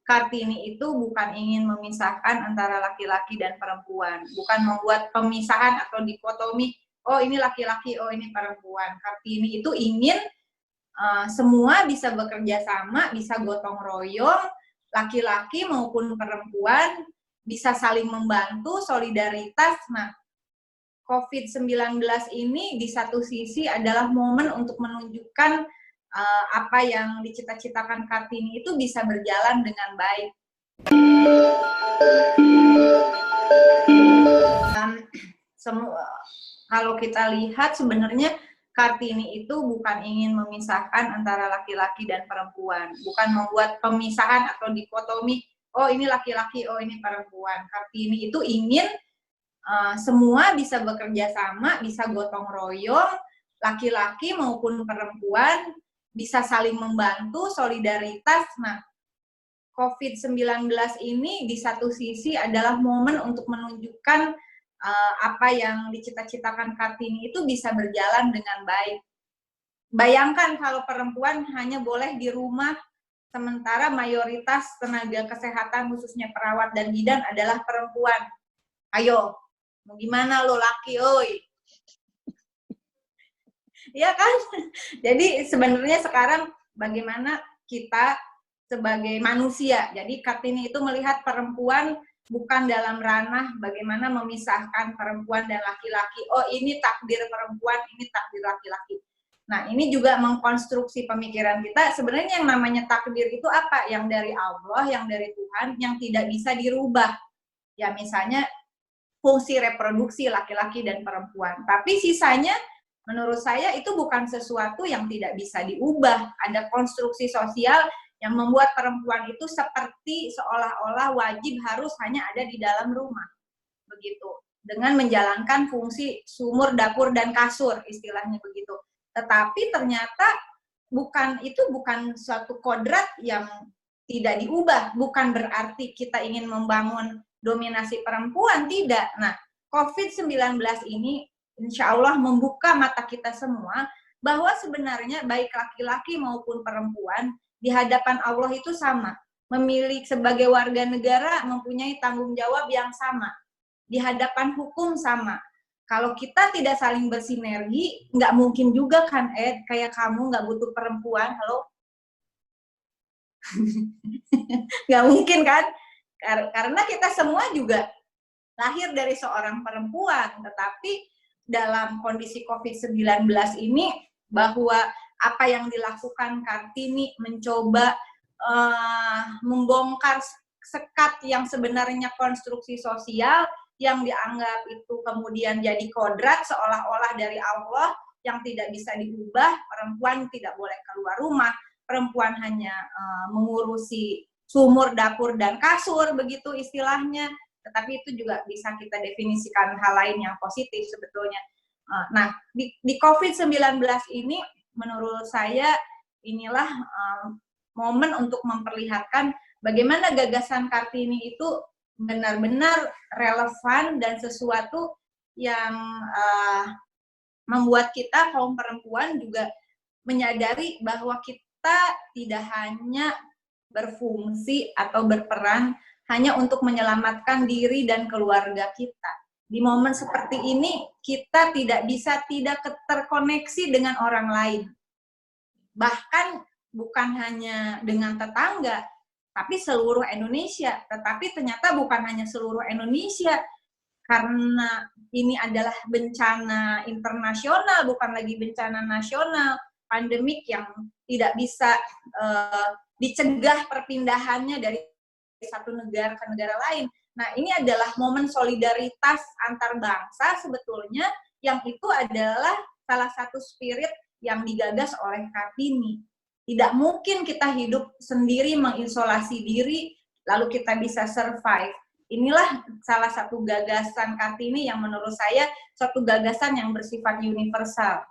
Kartini itu bukan ingin memisahkan antara laki-laki dan perempuan, bukan membuat pemisahan atau dikotomi, oh ini laki-laki, oh ini perempuan. Kartini itu ingin semua bisa bekerja sama, bisa gotong royong, laki-laki maupun perempuan bisa saling membantu, solidaritas. Nah, COVID-19 ini di satu sisi adalah momen untuk menunjukkan apa yang dicita-citakan Kartini itu bisa berjalan dengan baik. Kalau kita lihat sebenarnya Kartini itu bukan ingin memisahkan antara laki-laki dan perempuan, bukan membuat pemisahan atau dikotomi, oh ini laki-laki, oh ini perempuan. Kartini itu ingin semua bisa bekerja sama, bisa gotong royong, laki-laki maupun perempuan bisa saling membantu, solidaritas. Nah, COVID-19 ini di satu sisi adalah momen untuk menunjukkan apa yang dicita-citakan Kartini itu bisa berjalan dengan baik. Bayangkan kalau perempuan hanya boleh di rumah, sementara mayoritas tenaga kesehatan, khususnya perawat dan bidan adalah perempuan. Ayo, mau gimana lo laki, oi? Iya kan? Jadi sebenarnya sekarang bagaimana kita sebagai manusia. Jadi Kartini itu melihat perempuan bukan dalam ranah bagaimana memisahkan perempuan dan laki-laki. Oh, ini takdir perempuan, ini takdir laki-laki. Nah, ini juga mengkonstruksi pemikiran kita. Sebenarnya yang namanya takdir itu apa? Yang dari Allah, yang dari Tuhan, yang tidak bisa dirubah. Ya, misalnya fungsi reproduksi laki-laki dan perempuan. Tapi sisanya menurut saya itu bukan sesuatu yang tidak bisa diubah. Ada konstruksi sosial yang membuat perempuan itu seperti seolah-olah wajib harus hanya ada di dalam rumah. Begitu. Dengan menjalankan fungsi sumur, dapur, dan kasur, istilahnya begitu. Tetapi ternyata itu bukan suatu kodrat yang tidak diubah. Bukan berarti kita ingin membangun dominasi perempuan, tidak. Nah, COVID-19 ini insya Allah membuka mata kita semua bahwa sebenarnya baik laki-laki maupun perempuan di hadapan Allah itu sama. Memilih sebagai warga negara mempunyai tanggung jawab yang sama. Di hadapan hukum sama. Kalau kita tidak saling bersinergi, nggak mungkin juga kan, kayak kamu nggak butuh perempuan, halo? Nggak mungkin kan? Karena kita semua juga lahir dari seorang perempuan, tetapi dalam kondisi COVID-19 ini, bahwa apa yang dilakukan Kartini mencoba membongkar sekat yang sebenarnya konstruksi sosial, yang dianggap itu kemudian jadi kodrat seolah-olah dari Allah yang tidak bisa diubah. Perempuan tidak boleh keluar rumah, perempuan hanya mengurusi sumur, dapur, dan kasur, begitu istilahnya. Tetapi itu juga bisa kita definisikan hal lain yang positif sebetulnya. Nah, di COVID-19 ini menurut saya inilah momen untuk memperlihatkan bagaimana gagasan Kartini itu benar-benar relevan dan sesuatu yang membuat kita kaum perempuan juga menyadari bahwa kita tidak hanya berfungsi atau berperan hanya untuk menyelamatkan diri dan keluarga kita. Di momen seperti ini, kita tidak bisa tidak terkoneksi dengan orang lain. Bahkan bukan hanya dengan tetangga, tapi seluruh Indonesia. Tetapi ternyata bukan hanya seluruh Indonesia, karena ini adalah bencana internasional, bukan lagi bencana nasional, pandemik yang tidak bisa dicegah perpindahannya dari satu negara ke negara lain. Nah, ini adalah momen solidaritas antar bangsa sebetulnya, yang itu adalah salah satu spirit yang digagas oleh Kartini. Tidak mungkin kita hidup sendiri, mengisolasi diri, lalu kita bisa survive. Inilah salah satu gagasan Kartini yang menurut saya suatu gagasan yang bersifat universal.